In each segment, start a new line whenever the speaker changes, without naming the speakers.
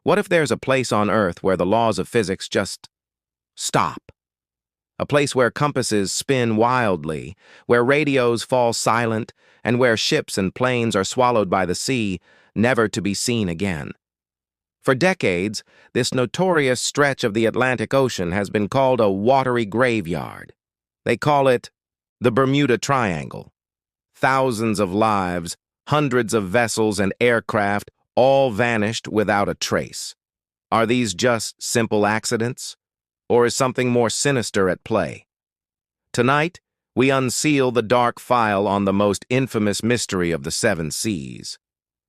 What if there's a place on Earth where the laws of physics just stop? A place where compasses spin wildly, where radios fall silent, and where ships and planes are swallowed by the sea, never to be seen again. For decades, this notorious stretch of the Atlantic Ocean has been called a watery graveyard. They call it the Bermuda Triangle. Thousands of lives, hundreds of vessels and aircraft, all vanished without a trace. Are these just simple accidents? Or is something more sinister at play? Tonight, we unseal the dark file on the most infamous mystery of the seven seas.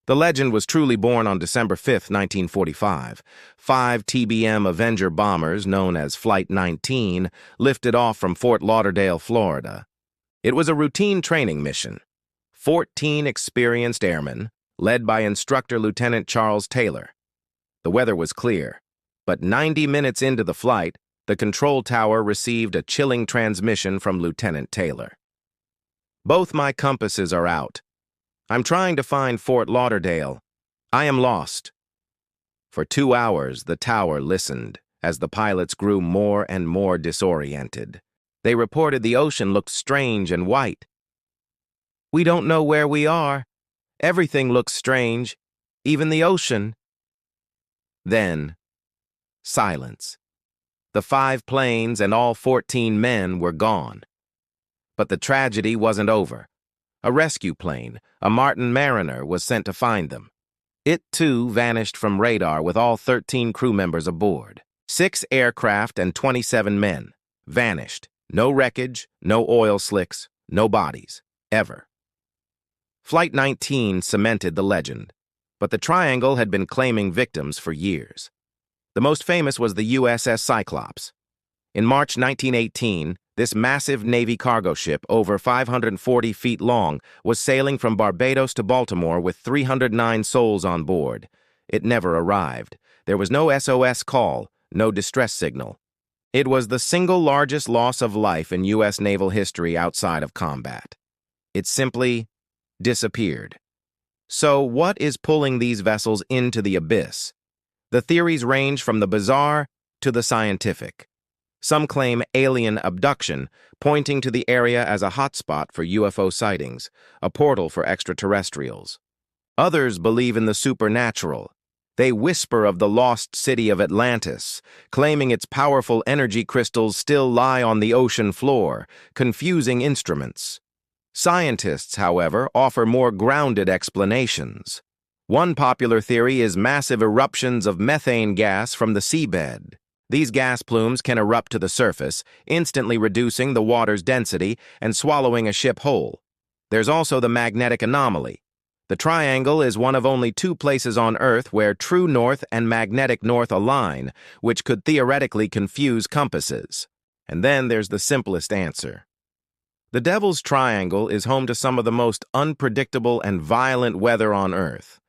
The legend was truly born on December 5, 1945. 5 TBM Avenger bombers, known as Flight 19, lifted off from Fort Lauderdale, Florida. It was a routine training mission. 14 experienced airmen, led by Instructor Lieutenant Charles Taylor. The weather was clear, but 90 minutes into the flight, the control tower received a chilling transmission from Lieutenant Taylor. "Both my compasses are out. I'm trying to find Fort Lauderdale. I am lost." For 2 hours, the tower listened as the pilots grew more and more disoriented. They reported the ocean looked strange and white. "We don't know where we are. Everything looks strange, even the ocean." Then, silence. The 5 planes and all 14 men were gone. But the tragedy wasn't over. A rescue plane, a Martin Mariner, was sent to find them. It, too, vanished from radar with all 13 crew members aboard. 6 aircraft and 27 men vanished. No wreckage, no oil slicks, no bodies, ever. Flight 19 cemented the legend, but the Triangle had been claiming victims for years. The most famous was the USS Cyclops. In March 1918, this massive Navy cargo ship, over 540 feet long, was sailing from Barbados to Baltimore with 309 souls on board. It never arrived. There was no SOS call, no distress signal. It was the single largest loss of life in U.S. naval history outside of combat. It simply disappeared. So what is pulling these vessels into the abyss? The theories range from the bizarre to the scientific. Some claim alien abduction, pointing to the area as a hotspot for UFO sightings, a portal for extraterrestrials. Others believe in the supernatural. They whisper of the lost city of Atlantis, claiming its powerful energy crystals still lie on the ocean floor, confusing instruments. Scientists, however, offer more grounded explanations. One popular theory is massive eruptions of methane gas from the seabed. These gas plumes can erupt to the surface, instantly reducing the water's density and swallowing a ship whole. There's also the magnetic anomaly. The Triangle is one of only 2 places on Earth where true north and magnetic north align, which could theoretically confuse compasses. And then there's the simplest answer. The Devil's Triangle is home to some of the most unpredictable and violent weather on Earth.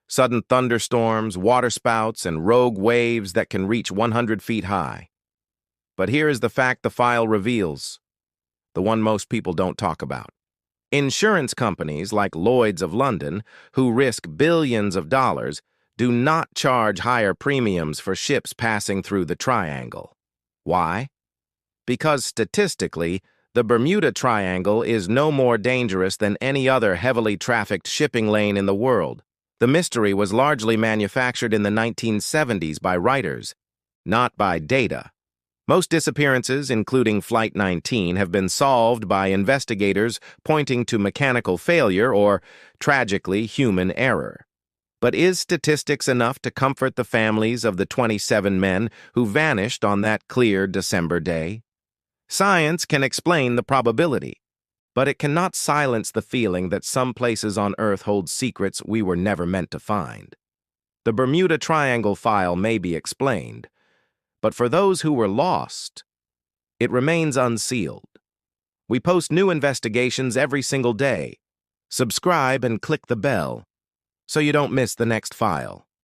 Sudden thunderstorms, waterspouts, and rogue waves that can reach 100 feet high. But here is the fact the file reveals, the one most people don't talk about. Insurance companies like Lloyd's of London, who risk billions of dollars, do not charge higher premiums for ships passing through the Triangle. Why? Because statistically, the Bermuda Triangle is no more dangerous than any other heavily trafficked shipping lane in the world. The mystery was largely manufactured in the 1970s by writers, not by data. Most disappearances, including Flight 19, have been solved by investigators pointing to mechanical failure or, tragically, human error. But is statistics enough to comfort the families of the 27 men who vanished on that clear December day? Science can explain the probability, but it cannot silence the feeling that some places on Earth hold secrets we were never meant to find. The Bermuda Triangle file may be explained, but for those who were lost, it remains unsealed. We post new investigations every single day. Subscribe and click the bell so you don't miss the next file.